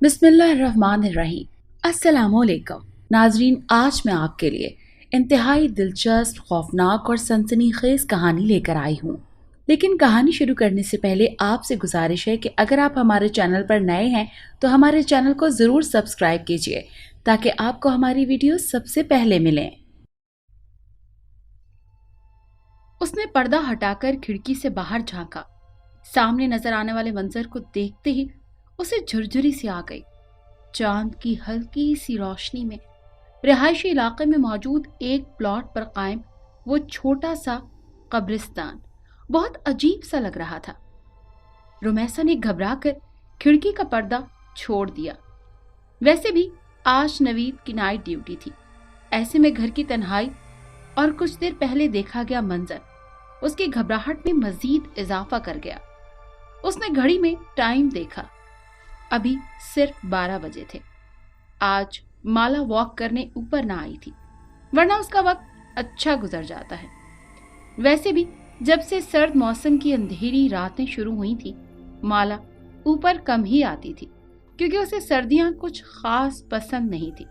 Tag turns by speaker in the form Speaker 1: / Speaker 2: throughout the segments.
Speaker 1: बिस्मिल्लाहिर्रहमानिर्रहीम। अस्सलामुअलैकुम नाजरीन, आज मैं आपके लिए इंतहाई दिलचस्प, खौफनाक और सनसनीखेज कहानी लेकर आई हूँ। लेकिन कहानी शुरू करने से पहले आपसे गुजारिश है कि अगर आप हमारे चैनल पर नए हैं तो हमारे चैनल को ज़रूर सब्सक्राइब कीजिए ताकि आपको हमारी वीडियो सबसे पहले मिलें। उसने पर्दा हटाकर खिड़की से बाहर झांका। सामने नजर आने वाले मंजर को देखते ही उसे झुरझुरी सी आ गई। चांद की हल्की सी रोशनी में रिहायशी इलाके में मौजूद एक प्लॉट पर कायम वो छोटा सा कब्रिस्तान बहुत अजीब सा लग रहा था। रुमैसा ने घबरा कर खिड़की का पर्दा छोड़ दिया। वैसे भी आज नवीद की नाइट ड्यूटी थी। ऐसे में घर की तन्हाई और कुछ देर पहले देखा गया मंजर उसकी घबराहट में मजीद इजाफा कर गया। उसने घड़ी में टाइम देखा। अभी सिर्फ 12 बजे थे। आज माला वॉक करने ऊपर ना आई थी, वरना उसका वक्त अच्छा गुजर जाता है। वैसे भी जब से सर्द मौसम की अंधेरी रातें शुरू हुई थी, माला ऊपर कम ही आती थी, क्योंकि उसे सर्दियां कुछ खास पसंद नहीं थी।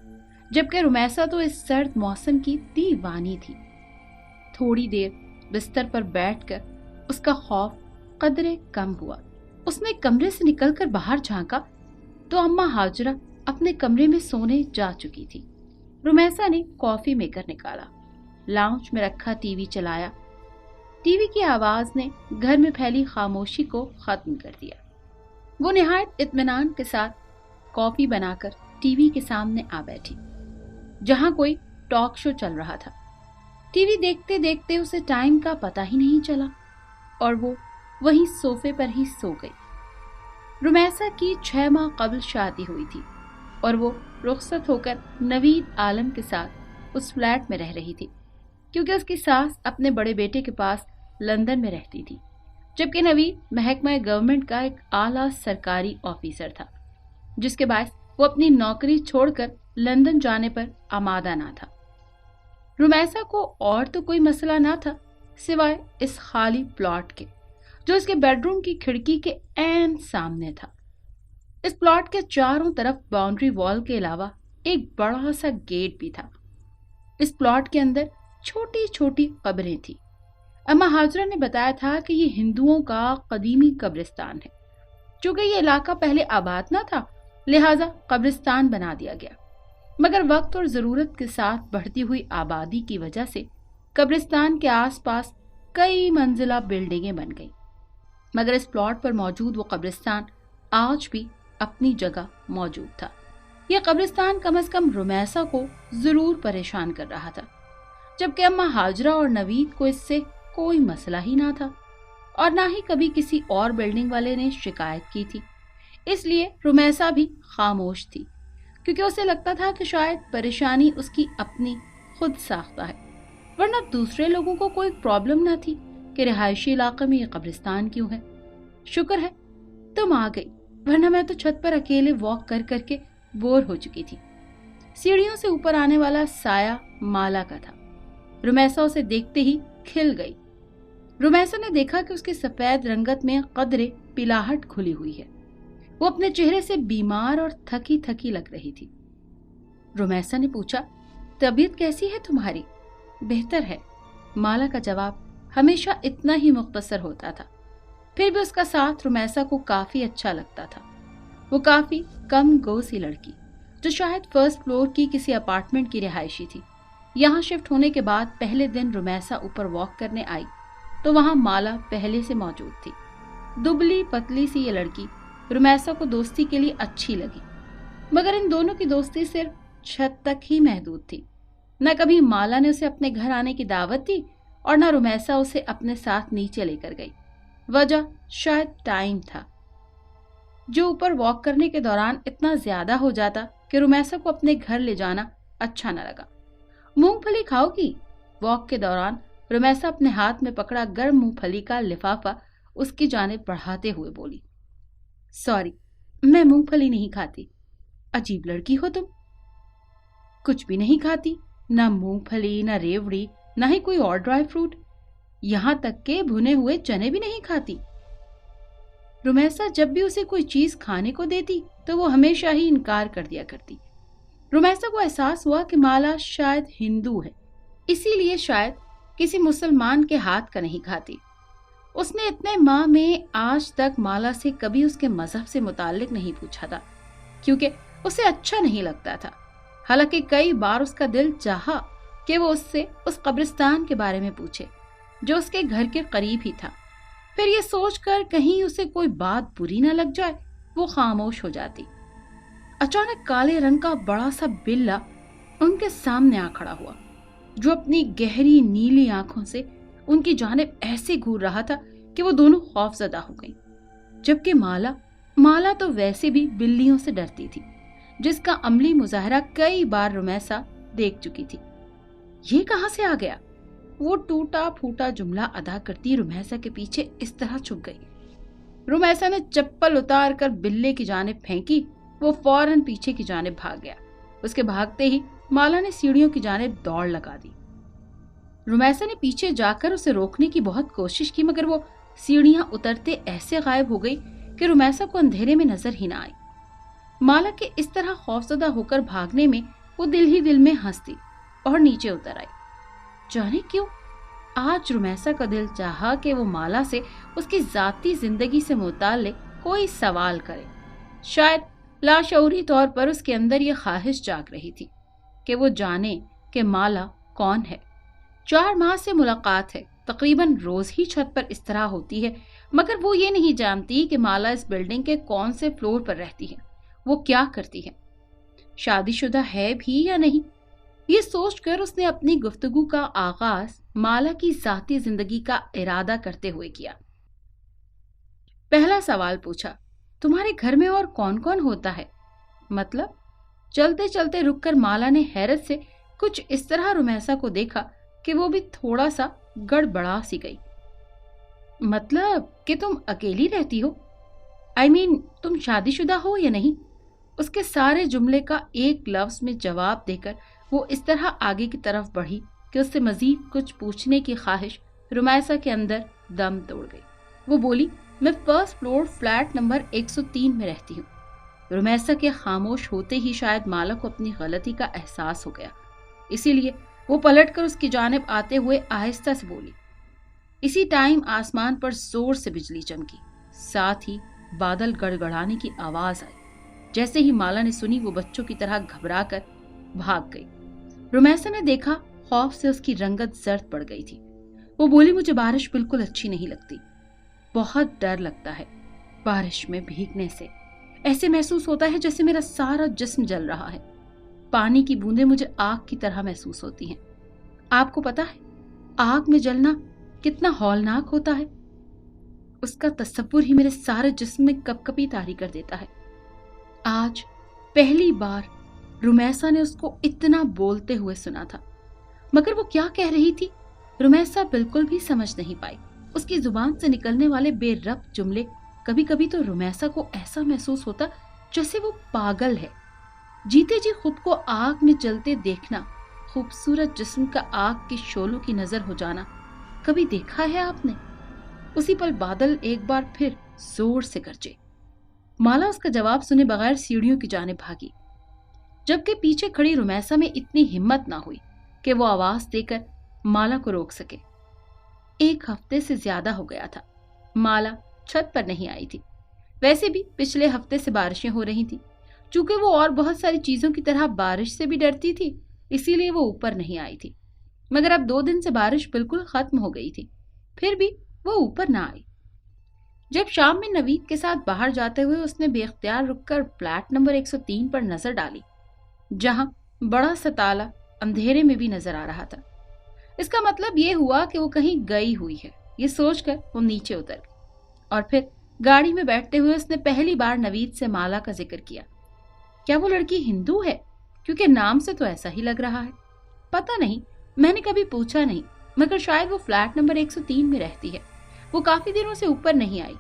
Speaker 1: जबकि रुमैसा तो इस सर्द मौसम की दीवानी थी। थोड़ी देर बिस्तर पर बैठकर उसका खौफ कदरे कम हुआ। उसने कमरे से निकलकर बाहर झांका तो अम्मा हाजरा अपने कमरे में सोने जा चुकी थी। रुमैसा ने कॉफी मेकर निकाला, लाउंज में रखा टीवी चलाया। टीवी की आवाज ने घर में फैली खामोशी को खत्म कर दिया। वो निहायत इत्मीनान के साथ कॉफी बनाकर टीवी के सामने आ बैठी, जहां कोई टॉक शो चल रहा था। टीवी देखते देखते उसे टाइम का पता ही नहीं चला और वो वहीं सोफे पर ही सो गई। रुमैसा की 6 माह कबल शादी हुई थी और वो रुखसत होकर नवीद आलम के साथ उस फ्लैट में रह रही थी, क्योंकि उसकी सास अपने बड़े बेटे के पास लंदन में रहती थी, जबकि नवीद महकमा गवर्नमेंट का एक आला सरकारी ऑफिसर था, जिसके बायस वो अपनी नौकरी छोड़कर लंदन जाने पर आमादा ना था। रुमैसा को और तो कोई मसला ना था सिवाय इस खाली प्लॉट के, जो उसके बेडरूम की खिड़की के ऐन सामने था। इस प्लॉट के चारों तरफ बाउंड्री वॉल के अलावा एक बड़ा सा गेट भी था। इस प्लॉट के अंदर छोटी छोटी कब्रें थी। अम्मा हाजरा ने बताया था कि ये हिंदुओं का कदीमी कब्रिस्तान है। चूंकि ये इलाका पहले आबाद ना था, लिहाजा कब्रिस्तान बना दिया गया, मगर वक्त और जरूरत के साथ बढ़ती हुई आबादी की वजह से कब्रिस्तान के आसपास कई मंजिला बिल्डिंगें बन गईं। मगर इस प्लॉट पर मौजूद वो कब्रिस्तान आज भी अपनी जगह मौजूद था। यह कब्रिस्तान कम से कम रुमैसा को जरूर परेशान कर रहा था, जबकि अम्मा हाजरा और नवीद को इससे कोई मसला ही ना था और ना ही कभी किसी और बिल्डिंग वाले ने शिकायत की थी। इसलिए रुमैसा भी खामोश थी, क्योंकि उसे लगता था कि शायद परेशानी उसकी अपनी खुद साख्ता है, वरना दूसरे लोगों को कोई प्रॉब्लम ना थी कि रिहायशी इलाके में ये कब्रिस्तान क्यों है। शुक्र है तुम आ गई, वरना मैं तो छत पर अकेले वॉक कर करके बोर हो चुकी थी। सीढ़ियों से ऊपर आने वाला साया माला का था। रुमैसा उसे देखते ही खिल गई। रुमैसा ने देखा कि उसकी सफेद रंगत में कदरे पिलाहट खुली हुई है। वो अपने चेहरे से बीमार और थकी थकी लग रही थी। रुमैसा ने पूछा, तबीयत कैसी है तुम्हारी? बेहतर है। माला का जवाब हमेशा इतना ही मुख्तसर होता था। फिर भी उसका साथ रुमैसा को काफी अच्छा लगता था। वो काफी कम गो सी लड़की, जो शायद फर्स्ट फ्लोर की किसी अपार्टमेंट की रिहायशी थी। यहाँ शिफ्ट होने के बाद पहले दिन रुमैसा ऊपर वॉक करने आई तो वहां माला पहले से मौजूद थी। दुबली पतली सी ये लड़की रुमैसा को दोस्ती के लिए अच्छी लगी, मगर इन दोनों की दोस्ती सिर्फ छत तक ही महदूद थी। न कभी माला ने उसे अपने घर आने की दावत दी और न रुमैसा उसे अपने साथ नीचे लेकर गई। वजह शायद टाइम था, जो ऊपर वॉक करने के दौरान इतना ज्यादा हो जाता कि रुमैसा को अपने घर ले जाना अच्छा न लगा। मूंगफली खाओगी? वॉक के दौरान रुमैसा अपने हाथ में पकड़ा गर्म मूंगफली का लिफाफा उसकी जानिब बढ़ाते हुए बोली, सॉरी, मैं मूंगफली नहीं खाती। अजीब लड़की हो तुम, कुछ भी नहीं खाती, ना मूंगफली, ना रेवड़ी, ना ही कोई और ड्राई फ्रूट, यहाँ तक के भुने हुए चने भी नहीं खाती। रुमैसा जब भी उसे कोई चीज खाने को देती تو وہ ہمیشہ ہی انکار کر دیا کرتی۔ رمیسا کو احساس ہوا کہ مالا شاید ہندو ہے، اسی لیے شاید کسی مسلمان کے ہاتھ کا نہیں کھاتی۔ اس نے اتنے ماہ میں آج تک مالا سے کبھی اس کے مذہب سے متعلق نہیں پوچھا تھا، کیونکہ اسے اچھا نہیں لگتا تھا۔ حالانکہ کئی بار اس کا دل چاہا کہ وہ اس سے اس قبرستان کے بارے میں پوچھے جو اس کے گھر کے قریب ہی تھا، پھر یہ سوچ کر کہیں اسے کوئی بات بری نہ لگ جائے وہ خاموش ہو جاتی۔ اچانک کالے رنگ کا بڑا سا بلّا ان کے سامنے آ کھڑا ہوا، جو اپنی گہری نیلی آنکھوں سے ان کی جانب ایسے گھور رہا تھا کہ وہ دونوں خوف زدہ ہو گئیں۔ جبکہ مالا تو ویسے بھی بلیوں سے ڈرتی تھی، جس کا عملی مظاہرہ کئی بار رمیسا دیکھ چکی تھی۔ یہ کہاں سے آ گیا؟ وہ ٹوٹا پھوٹا جملہ ادا کرتی رمیسا کے پیچھے اس طرح چھپ گئی۔ رمیسا نے چپل اتار کر بلے کی جانب پھینکی، وہ فوراً پیچھے کی جانب بھاگ گیا۔ اس کے بھاگتے ہی مالا نے سیڑھیوں کی جانب دوڑ لگا دی۔ رمیسا نے پیچھے جا کر اسے روکنے کی بہت کوشش کی، مگر وہ سیڑھیاں اترتے ایسے غائب ہو گئی کہ رمیسا کو اندھیرے میں نظر ہی نہ آئی۔ مالا کے اس طرح خوفزدہ ہو کر بھاگنے میں وہ دل ہی دل میں ہنستی اور نیچے اتر آئی۔ جانے کیوں آج رمیسا کا دل چاہا کہ وہ مالا سے اس کی ذاتی زندگی سے متعلق کوئی سوال کرے۔ شاید لاشعوری طور پر اس کے اندر یہ خواہش جاگ رہی تھی کہ وہ جانے کہ مالا کون ہے۔ 4 ماہ سے ملاقات ہے، تقریباً روز ہی چھت پر اس طرح ہوتی ہے، مگر وہ یہ نہیں جانتی کہ مالا اس بلڈنگ کے کون سے فلور پر رہتی ہے، وہ کیا کرتی ہے، شادی شدہ ہے بھی یا نہیں۔ یہ سوچ کر اس نے اپنی گفتگو کا آغاز مالا کی ذاتی زندگی کا ارادہ کرتے ہوئے کیا۔ پہلا سوال پوچھا، تمہارے گھر میں اور کون کون ہوتا ہے؟ مطلب؟ چلتے چلتے رک کر مالا نے حیرت سے کچھ اس طرح رمیسا کو دیکھا کہ وہ بھی تھوڑا سا گڑبڑا سی گئی۔ مطلب کہ تم اکیلی رہتی ہو؟ تم شادی شدہ ہو یا نہیں؟ اس کے سارے جملے کا ایک لفظ میں جواب دے کر وہ اس طرح آگے کی طرف بڑھی کہ اس سے مزید کچھ پوچھنے کی خواہش رمیسا کے اندر دم توڑ گئی۔ وہ بولی، میں فرسٹ فلور فلیٹ نمبر 103 میں رہتی ہوں۔ رمیسا کے خاموش ہوتے ہی شاید مالا کو اپنی غلطی کا احساس ہو گیا، اسی لیے وہ پلٹ کر اس کی جانب آتے ہوئے آہستہ سے بولی۔ اسی ٹائم آسمان پر زور سے بجلی چمکی، ساتھ ہی بادل گڑگڑانے کی آواز آئی۔ جیسے ہی مالا نے سنی وہ بچوں کی طرح گھبرا کر بھاگ گئی۔ رمیسا نے دیکھا خوف سے اس کی رنگت زرد پڑ گئی تھی۔ وہ بولی، مجھے بارش بالکل اچھی نہیں لگتی، بہت ڈر لگتا ہے بارش میں بھیگنے سے۔ ایسے محسوس ہوتا ہے جیسے میرا سارا جسم جل رہا ہے، پانی کی بوندیں مجھے آگ کی طرح محسوس ہوتی ہیں۔ آپ کو پتا ہے آگ میں جلنا کتنا ہولناک ہوتا ہے؟ اس کا تصور ہی میرے سارے جسم میں کپ کپی طاری کر دیتا ہے۔ آج پہلی بار رمیسا نے اس کو اتنا بولتے ہوئے سنا تھا، مگر وہ کیا کہہ رہی تھی رمیسا بالکل بھی سمجھ نہیں پائی۔ اس کی زبان سے نکلنے والے بے ربط جملے، کبھی کبھی تو رمیسا کو ایسا محسوس ہوتا جیسے وہ پاگل ہے۔ جیتے جی خود کو آگ میں جلتے دیکھنا، خوبصورت جسم کا آگ کی شعلوں کی نظر ہو جانا، کبھی دیکھا ہے آپ نے؟ اسی پل بادل ایک بار پھر زور سے گرجے۔ مالا اس کا جواب سنے بغیر سیڑھیوں کی جانب بھاگی، جبکہ پیچھے کھڑی رمیسا میں اتنی ہمت نہ ہوئی کہ وہ آواز دے کر مالا کو روک سکے۔ 1 ہفتے سے زیادہ ہو گیا تھا مالا چھت پر نہیں آئی تھی۔ ویسے بھی پچھلے ہفتے سے بارشیں ہو رہی تھی، چونکہ وہ اور بہت ساری چیزوں کی طرح بارش سے بھی ڈرتی تھی، اسی لیے وہ اوپر نہیں آئی تھی۔ مگر اب 2 دن سے بارش بالکل ختم ہو گئی تھی، پھر بھی وہ اوپر نہ آئی۔ جب شام میں نوید کے ساتھ باہر جاتے ہوئے اس نے بے اختیار رک کر فلیٹ نمبر 103 پر نظر ڈالی، جہاں بڑا سا تالا اندھیرے میں بھی نظر آ رہا تھا، اس کا مطلب یہ ہوا کہ وہ کہیں گئی ہوئی ہے۔ یہ سوچ کر وہ نیچے اتر گئی اور پھر گاڑی میں بیٹھتے ہوئے اس نے پہلی بار نوید سے مالا کا ذکر کیا۔ کیا وہ لڑکی ہندو ہے؟ کیونکہ نام سے تو ایسا ہی لگ رہا ہے۔ پتہ نہیں، میں نے کبھی پوچھا نہیں، مگر شاید وہ فلیٹ نمبر 103 میں رہتی ہے۔ وہ کافی دنوں سے اوپر نہیں آئی۔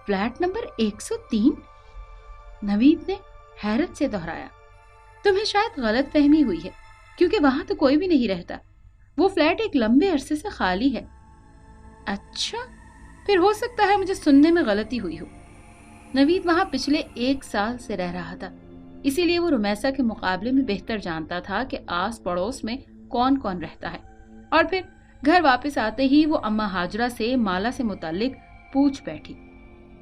Speaker 1: Flat number 103؟ نوید نے حیرت سے دہرایا۔ تمہیں شاید غلط فہمی ہوئی ہے، کیونکہ وہاں تو کوئی بھی نہیں رہتا۔ وہ فلیٹ ایک لمبے عرصے سے خالی ہے۔ اچھا، پھر ہو سکتا ہے مجھے سننے میں غلطی ہوئی ہو۔ نوید وہاں پچھلے 1 سال سے رہ رہا تھا، اسی لیے وہ رمیسا کے مقابلے میں بہتر جانتا تھا کہ آس پڑوس میں کون کون رہتا ہے۔ اور پھر گھر واپس آتے ہی وہ اماں ہاجرہ سے مالا سے متعلق پوچھ بیٹھی۔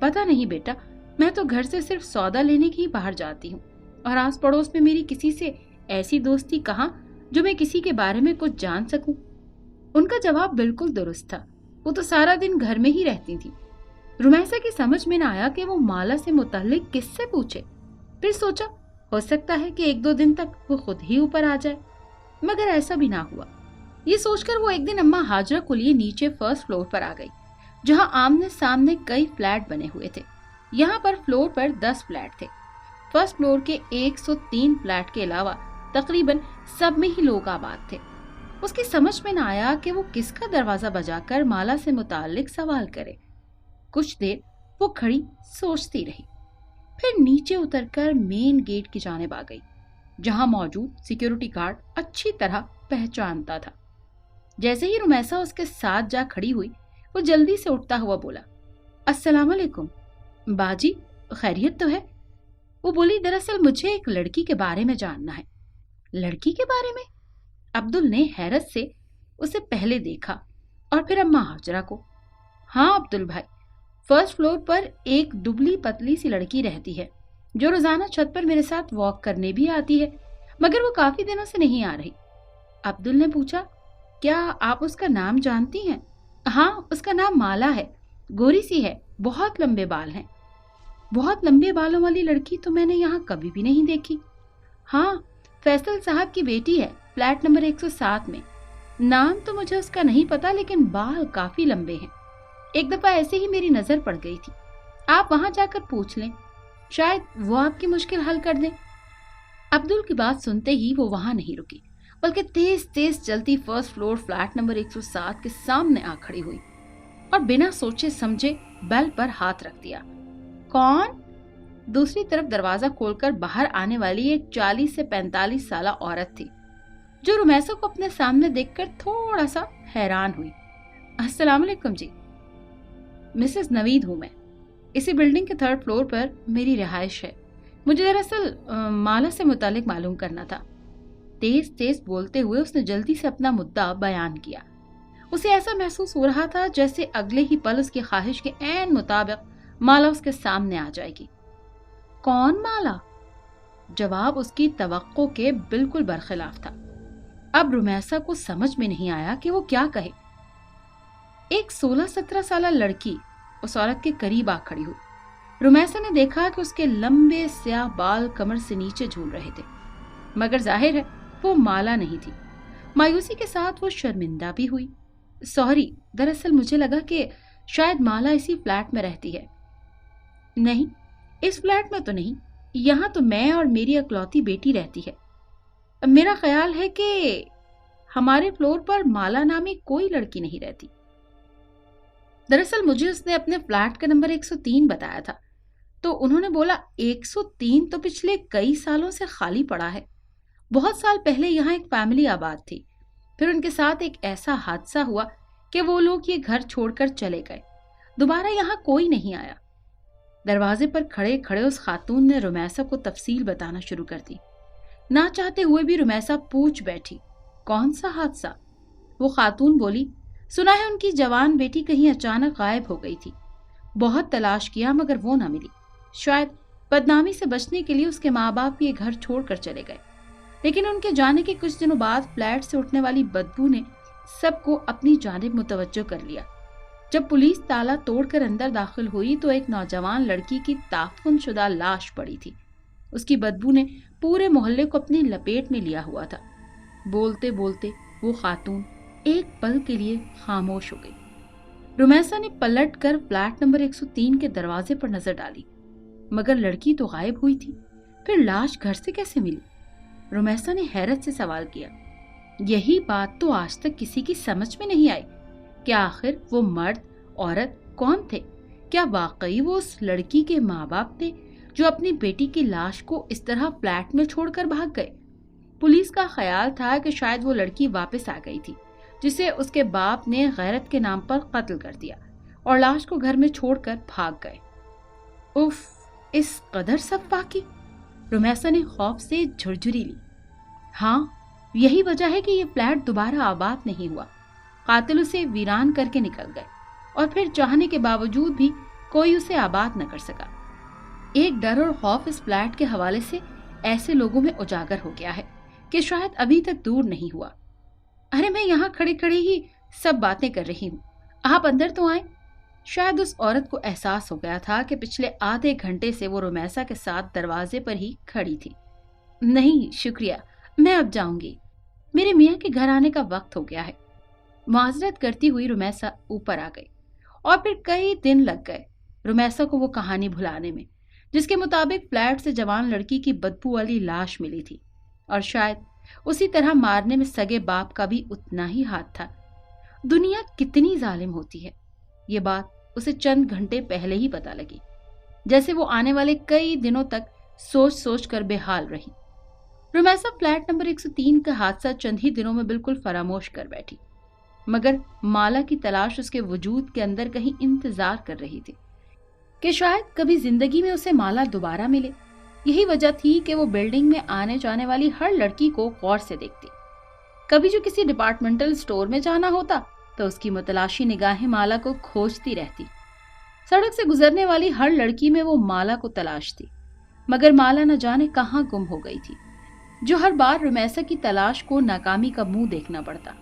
Speaker 1: پتہ نہیں بیٹا، میں تو گھر سے صرف سودا لینے کی ہی باہر جاتی ہوں، اور آس پڑوس میں میری کسی سے ایسی دوستی کہاں جو میں کسی کے بارے میں کچھ جان سکوں۔ ان کا جواب بالکل درست تھا، وہ تو سارا دن گھر میں ہی رہتی تھی۔ رمیسا کی سمجھ میں نہ آیا کہ وہ مالا سے متعلق کس سے پوچھے۔ پھر سوچا ہو سکتا ہے کہ 1-2 دن تک وہ خود ہی اوپر آ جائے، مگر ایسا بھی نہ ہوا۔ یہ سوچ کر وہ ایک دن اماں ہاجرہ کو لیے نیچے فرسٹ فلور پر آ گئی، جہاں آمنے سامنے کئی فلیٹ بنے ہوئے تھے۔ یہاں پر فلور پر 10 فلیٹ تھے۔ فرسٹ فلور کے 103 فلیٹ کے علاوہ تقریباً سب میں ہی لوگ آباد تھے۔ اس کی سمجھ میں نہ آیا کہ وہ کس کا دروازہ بجا کر مالا سے متعلق سوال کرے۔ کچھ دیر وہ کھڑی سوچتی رہی، پھر نیچے اتر کر مین گیٹ کی جانب آ گئی، جہاں موجود سیکیورٹی گارڈ اچھی طرح پہچانتا تھا۔ جیسے ہی رمیسا اس کے ساتھ جا کھڑی ہوئی، وہ جلدی سے اٹھتا ہوا بولا، السلام علیکم باجی، خیریت تو ہے؟ وہ بولی، دراصل مجھے ایک لڑکی کے بارے میں جاننا ہے۔ لڑکی کے بارے میں؟ عبدل نے حیرت سے اسے پہلے دیکھا اور پھر اماں ہاجرہ کو۔ ہاں عبدل بھائی، فرسٹ فلور پر ایک دبلی پتلی سی لڑکی رہتی ہے جو روزانہ چھت پر میرے ساتھ واک کرنے بھی آتی ہے، مگر وہ کافی دنوں سے نہیں آ رہی۔ عبدل نے پوچھا، کیا آپ اس کا نام جانتی ہیں؟ ہاں، اس کا نام مالا ہے، گوری سی ہے، بہت لمبے بال ہیں۔ بہت لمبے بالوں والی لڑکی تو میں نے یہاں کبھی بھی نہیں دیکھی۔ ہاں، فیصل صاحب کی بیٹی ہے، فلیٹ نمبر 107 میں۔ نام تو مجھے اس کا نہیں پتا، لیکن بال کافی لمبے ہیں۔ ایک دفعہ ایسے ہی میری نظر پڑ گئی تھی، آپ وہاں جا کر پوچھ لیں، شاید وہ آپ کی مشکل حل کر دیں۔ عبدل کی بات سنتے ہی وہ وہاں نہیں رکی، بلکہ تیز تیز چلتی فرسٹ فلور فلیٹ نمبر 107 کے سامنے آ کھڑی ہوئی اور بنا سوچے سمجھے بیل پر ہاتھ رکھ دیا۔ کون؟ دوسری طرف دروازہ کھول کر باہر آنے والی ایک 40 سے 45 سالہ عورت تھی، جو رمیسا کو اپنے سامنے دیکھ کر تھوڑا سا حیران ہوئی۔ السلام علیکم جی، مسز نوید ہوں میں، اسی بلڈنگ کے 3rd فلور پر میری رہائش ہے۔ مجھے دراصل مالا سے متعلق معلوم کرنا تھا۔ تیز تیز بولتے ہوئے اس نے جلدی سے اپنا مدعا بیان کیا۔ اسے ایسا محسوس ہو رہا تھا جیسے اگلے ہی پل اس کی خواہش کے عین مطابق مالا اس کے سامنے آ جائے گی۔ کون مالا؟ جواب اس کی توقع کے بالکل برخلاف تھا۔ اب رمیسا کو سمجھ میں نہیں آیا کہ وہ کیا کہے۔ ایک 16-17 سالہ لڑکی اس عورت کے قریب آ کھڑی ہوئی۔ رمیسا نے دیکھا کہ اس کے لمبے سیاہ بال کمر سے نیچے جھول رہے تھے، مگر ظاہر ہے وہ مالا نہیں تھی۔ مایوسی کے ساتھ وہ شرمندہ بھی ہوئی۔ سوری، دراصل مجھے لگا کہ شاید مالا اسی فلیٹ میں رہتی ہے۔ نہیں، اس فلیٹ میں تو نہیں، یہاں تو میں اور میری اکلوتی بیٹی رہتی ہے۔ میرا خیال ہے کہ ہمارے فلور پر مالا نامی کوئی لڑکی نہیں رہتی۔ دراصل مجھے اس نے اپنے فلیٹ کا نمبر 103 بتایا تھا، تو انہوں نے بولا 103 تو پچھلے کئی سالوں سے خالی پڑا ہے۔ بہت سال پہلے یہاں ایک فیملی آباد تھی، پھر ان کے ساتھ ایک ایسا حادثہ ہوا کہ وہ لوگ یہ گھر چھوڑ کر چلے گئے، دوبارہ یہاں کوئی نہیں آیا۔ دروازے پر کھڑے کھڑے اس خاتون نے رمیسا کو تفصیل بتانا شروع کر دی۔ نہ چاہتے ہوئے بھی رمیسا پوچھ بیٹھی، کون سا حادثہ؟ وہ خاتون بولی، سنا ہے ان کی جوان بیٹی کہیں اچانک غائب ہو گئی تھی، بہت تلاش کیا مگر وہ نہ ملی۔ شاید بدنامی سے بچنے کے لیے اس کے ماں باپ یہ گھر چھوڑ کر چلے گئے، لیکن ان کے جانے کے کچھ دنوں بعد فلیٹ سے اٹھنے والی بدبو نے سب کو اپنی جانب متوجہ کر لیا۔ جب پولیس تالا توڑ کر اندر داخل ہوئی تو ایک نوجوان لڑکی کی تعفن شدہ لاش پڑی تھی۔ اس کی بدبو نے پورے محلے کو اپنی لپیٹ میں لیا ہوا تھا۔ بولتے بولتے وہ خاتون ایک پل کے لیے خاموش ہو گئی۔ رمیسا نے پلٹ کر فلیٹ نمبر 103 کے دروازے پر نظر ڈالی، مگر لڑکی تو غائب ہوئی تھی، پھر لاش گھر سے کیسے ملی؟ رمیسا نے حیرت سے سوال کیا۔ یہی بات تو آج تک کسی کی سمجھ میں نہیں آئی کہ آخر وہ مرد عورت کون تھے؟ کیا واقعی وہ اس لڑکی کے ماں باپ تھے جو اپنی بیٹی کی لاش کو اس طرح فلیٹ میں چھوڑ کر بھاگ گئے؟ پولیس کا خیال تھا کہ شاید وہ لڑکی واپس آ گئی تھی، جسے اس کے باپ نے غیرت کے نام پر قتل کر دیا اور لاش کو گھر میں چھوڑ کر بھاگ گئے۔ اف، इस कदर सब वाकई? रुमैसा ने खौफ से झुरझुरी ली। हाँ, यही वजह है कि ये फ्लैट दोबारा आबाद नहीं हुआ। कातिल उसे वीरान करके निकल गए और फिर चाहने के बावजूद भी कोई उसे आबाद न कर सका। एक डर और खौफ इस फ्लैट के हवाले से ऐसे लोगों में उजागर हो गया है कि शायद अभी तक दूर नहीं हुआ। अरे मैं यहाँ खड़े खड़े ही सब बातें कर रही हूँ, आप अंदर तो आए। शायद उस औरत को एहसास हो गया था कि पिछले आधे घंटे से वो रुमैसा के साथ दरवाजे पर ही खड़ी थी। नहीं शुक्रिया, मैं अब जाऊंगी, मेरे मियाँ के घर आने का वक्त हो गया है। माजरत करती हुई रुमैसा ऊपर आ गई और फिर कई दिन लग गए रुमैसा को वो कहानी भुलाने में, जिसके मुताबिक फ्लैट से जवान लड़की की बदबू वाली लाश मिली थी और शायद उसी तरह मारने में सगे बाप का भी उतना ही हाथ था। दुनिया कितनी जालिम होती है, ये बात उसे चंद घंटे पहले ही पता लगी, जैसे वो आने वाले कई दिनों तक सोच सोच कर बेहाल रही। रुमैसा फ्लैट नंबर 103 का हादसा चंद ही दिनों में बिल्कुल फरामोश कर बैठी, मगर माला की तलाश उसके वजूद के अंदर कहीं इंतजार कर रही थी कि शायद कभी जिंदगी में उसे माला दोबारा मिले। यही वजह थी कि वो बिल्डिंग में आने जाने वाली हर लड़की को गौर से देखती। कभी जो किसी डिपार्टमेंटल स्टोर में जाना होता तो उसकी मुतलाशी निगाहें माला को खोजती रहती। सड़क से गुजरने वाली हर लड़की में वो माला को तलाशती, मगर माला न जाने कहाँ गुम हो गई थी, जो हर बार रुमैसा की तलाश को नाकामी का मुंह देखना पड़ता।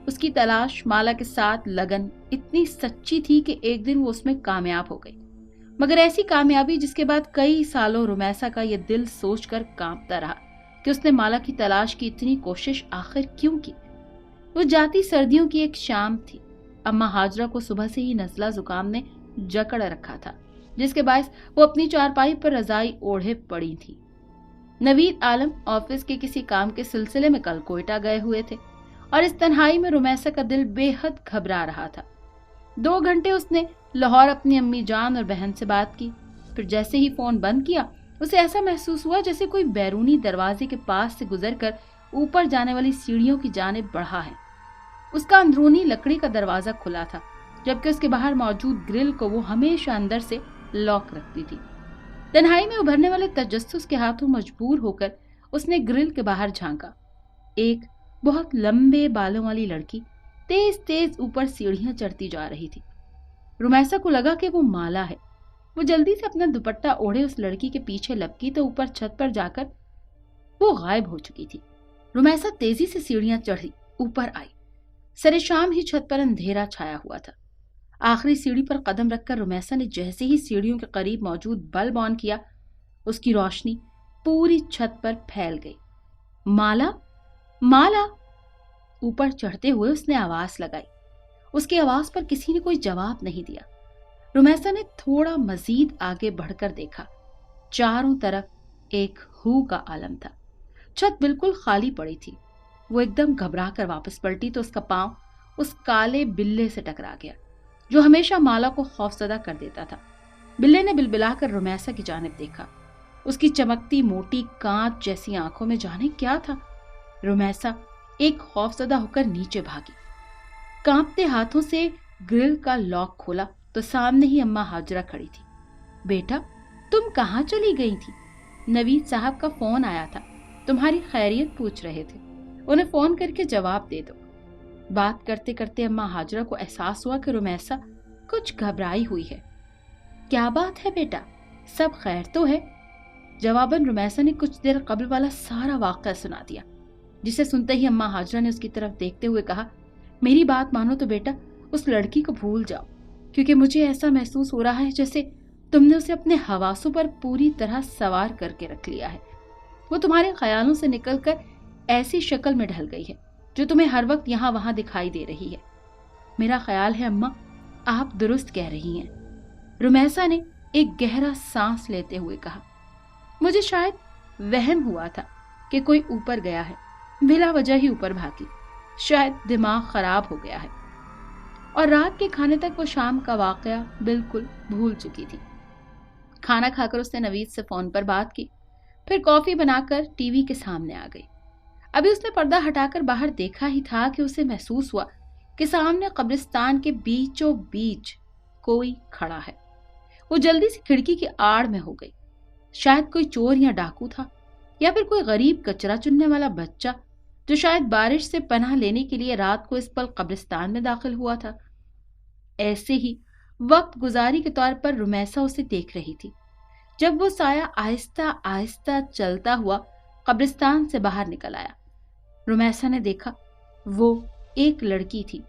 Speaker 1: उसकी तलाश माला के साथ लगन इतनी सच्ची थी कि एक दिन वो उसमें कामयाब हो गई, मगर ऐसी कामयाबी जिसके बाद कई सालों रुमैसा का ये दिल सोचकर कांपता रहा कि उसने माला की तलाश की इतनी कोशिश आखिर क्यों की। वो जाती सर्दियों की एक शाम थी। अम्मा हाजरा को सुबह से ही नज़ला जुकाम ने जकड़ रखा था, जिसके बायस वो अपनी चारपाई पर रजाई ओढ़े पड़ी थी। नवीद आलम ऑफिस के किसी काम के सिलसिले में कल कोयटा गए हुए थे और इस तन्हाई में रुमैसा का दिल बेहद घबरा रहा था। 2 घंटे उसने लाहौर अपनी अम्मी जान और बहन से बात की, फिर जैसे ही फोन बंद किया उसे ऐसा महसूस हुआ जैसे कोई बैरूनी दरवाजे के पास से गुजरकर ऊपर जाने वाली सीढ़ियों की जानिब बढ़ा है। उसका अंदरूनी लकड़ी का दरवाजा खुला था, जबकि उसके बाहर मौजूद ग्रिल को वो हमेशा अंदर से लॉक रखती थी। तन्हाई में उभरने वाले तजस्सुस के हाथों मजबूर होकर उसने ग्रिल के बाहर झांका। एक बहुत लंबे बालों वाली लड़की तेज तेज ऊपर सीढ़ियां चढ़ती जा रही थी। रुमैसा को लगा कि वो माला है। वो जल्दी से अपना दुपट्टा ओढ़े उस लड़की के पीछे लपकी तो ऊपर छत पर जाकर वो गायब हो चुकी थी। रुमैसा तेजी से सीढ़ियां चढ़ी ऊपर आई। सरे शाम ही छत पर अंधेरा छाया हुआ था। आखिरी सीढ़ी पर कदम रखकर रुमैसा ने जैसे ही सीढ़ियों के करीब मौजूद बल्ब ऑन किया, उसकी रोशनी पूरी छत पर फैल गई। माला, माला! ऊपर चढ़ते हुए उसने आवाज लगाई। उसकी आवाज पर किसी ने कोई जवाब नहीं दिया। रुमैसा ने थोड़ा मजीद आगे बढ़कर देखा। चारों तरफ एक हू का आलम था। छत बिल्कुल खाली पड़ी थी। वो एकदम घबरा कर वापस पलटी तो उसका पांव उस काले बिल्ले से टकरा गया, जो हमेशा माला को खौफजदा कर देता था। बिल्ले ने बिलबिलाकर रुमैसा की जानिब देखा। उसकी चमकती मोटी कांच जैसी आंखों में जाने क्या था। रुमैसा एक खौफजदा होकर नीचे भागी। कांपते हाथों से ग्रिल का लॉक खोला तो सामने ही अम्मा हाजरा खड़ी थी। बेटा, तुम कहाँ चली गई थी? नवीद साहब का फोन आया था, तुम्हारी खैरियत पूछ रहे थे, उन्हें फोन करके जवाब दे दो। बात करते करते अम्मा हाजरा को एहसास हुआ कि रुमैसा कुछ घबराई हुई है। क्या बात है बेटा, सब खैर तो है? जवाबन रुमैसा ने कुछ देर कबल वाला सारा वाक़या सुना दिया, जिसे सुनते ही अम्मा हाजरा ने उसकी तरफ देखते हुए कहा, मेरी बात मानो तो बेटा उस लड़की को भूल जाओ, क्योंकि मुझे ऐसा महसूस हो रहा है जैसे तुमने उसे अपने हवासों पर पूरी तरह सवार करके रख लिया है। वो तुम्हारे ख्यालों से निकलकर ऐसी शक्ल में ढल गई है जो तुम्हें हर वक्त यहाँ वहां दिखाई दे रही है। मेरा ख्याल है अम्मा, आप दुरुस्त कह रही हैं। रुमैसा ने एक गहरा सांस लेते हुए कहा, मुझे शायद वहम हुआ था कि कोई ऊपर गया है, बिला वजह ही ऊपर भागी, शायद दिमाग खराब हो गया है। और रात के खाने तक वो शाम का वाकया बिल्कुल भूल चुकी थी। खाना खाकर उसने नवीद से फोन पर बात की, फिर कॉफी बनाकर टीवी के सामने आ गई। अभी उसने पर्दा हटाकर बाहर देखा ही था कि उसे महसूस हुआ कि सामने कब्रिस्तान के बीचों बीच कोई खड़ा है। वो जल्दी से खिड़की की आड़ में हो गई शायद कोई चोर या डाकू था, या फिर कोई गरीब कचरा चुनने वाला बच्चा जो शायद बारिश से पनाह लेने के लिए रात को इस पल कब्रिस्तान में दाखिल हुआ था। ऐसे ही वक्त गुजारी के तौर पर रुमैसा उसे देख रही थी जब वो साया आहिस्ता आहिस्ता चलता हुआ कब्रिस्तान से बाहर निकल आया। रुमैसा ने देखा वो एक लड़की थी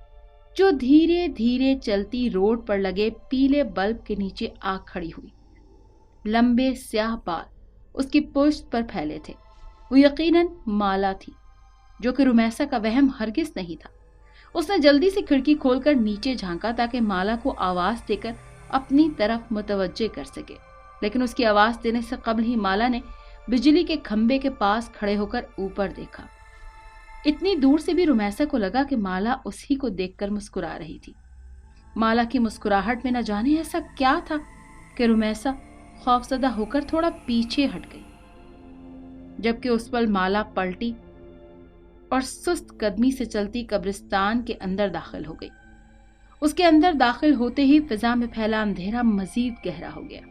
Speaker 1: जो धीरे धीरे चलती रोड पर लगे पीले बल्ब के नीचे आ खड़ी हुई। लंबे स्याह बाल उसकी पुश्त पर फैले थे। वो यकीनन माला थी, जो कि रुमैसा का वहम हरगिज नहीं था। उसने जल्दी से खिड़की खोलकर नीचे झांका ताकि माला को आवाज देकर अपनी तरफ मुतवज्जे कर सके, लेकिन उसकी आवाज देने से कबल ही माला ने बिजली के खंबे के पास खड़े होकर ऊपर देखा। इतनी दूर से भी रुमैसा को लगा कि माला उसी को देखकर मुस्कुरा रही थी। माला की मुस्कुराहट में न जाने ऐसा क्या था कि रुमैसा खौफजदा होकर थोड़ा पीछे हट गई। जबकि उस पल माला पलटी और सुस्त कदमी से चलती कब्रिस्तान के अंदर दाखिल हो गई। उसके अंदर दाखिल होते ही फिजा में फैला अंधेरा मजीद गहरा हो गया।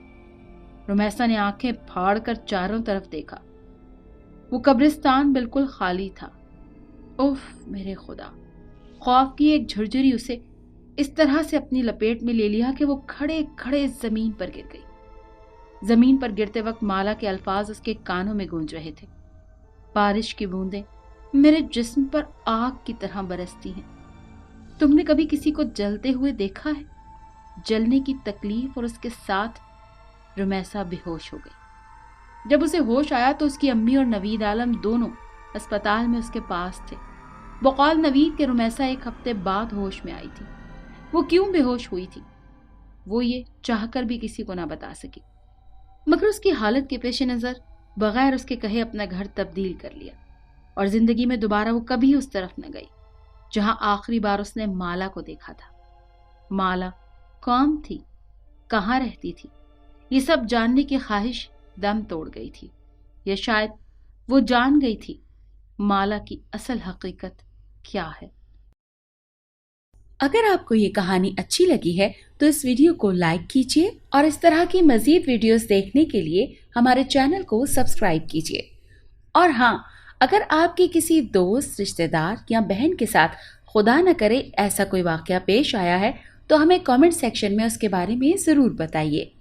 Speaker 1: रुमैसा ने आंखें फाड़कर चारों तरफ देखा। वो कब्रिस्तान बिल्कुल खाली था। उफ मेरे खुदा! खौफ की एक झुरझुरी उसे इस तरह से अपनी लपेट में ले लिया कि वो खड़े खड़े जमीन पर गिर गई। जमीन पर गिरते वक्त माला के अल्फाज उसके कानों में गूंज रहे थे। बारिश की बूंदें मेरे जिस्म पर आग की तरह बरसती हैं। तुमने कभी किसी को जलते हुए देखा है? जलने की तकलीफ और उसके साथ रुमैसा बेहोश हो गई। जब उसे होश आया तो उसकी अम्मी और नवीद आलम दोनों अस्पताल में उसके पास थे। बकौल नवीद के रुमैसा एक हफ्ते बाद होश में आई थी। वो क्यों बेहोश हुई थी वो ये चाहकर भी किसी को ना बता सकी, मगर उसकी हालत के पेश नजर बगैर उसके कहे अपना घर तब्दील कर लिया और जिंदगी में दोबारा वो कभी उस तरफ न गई जहां आखिरी बार उसने माला को देखा था। माला कौन थी, कहाँ रहती थी, ये सब जानने की ख्वाहिश दम तोड़ गई थी। या शायद वो जान गई थी माला की असल हकीकत क्या है।
Speaker 2: अगर आपको ये कहानी अच्छी लगी है तो इस वीडियो को लाइक कीजिए और इस तरह की मजीद वीडियोस देखने के लिए हमारे चैनल को सब्सक्राइब कीजिए। और हाँ, अगर आपके किसी दोस्त, रिश्तेदार या बहन के साथ खुदा न करे ऐसा कोई वाकया पेश आया है तो हमें कमेंट सेक्शन में उसके बारे में ज़रूर बताइए।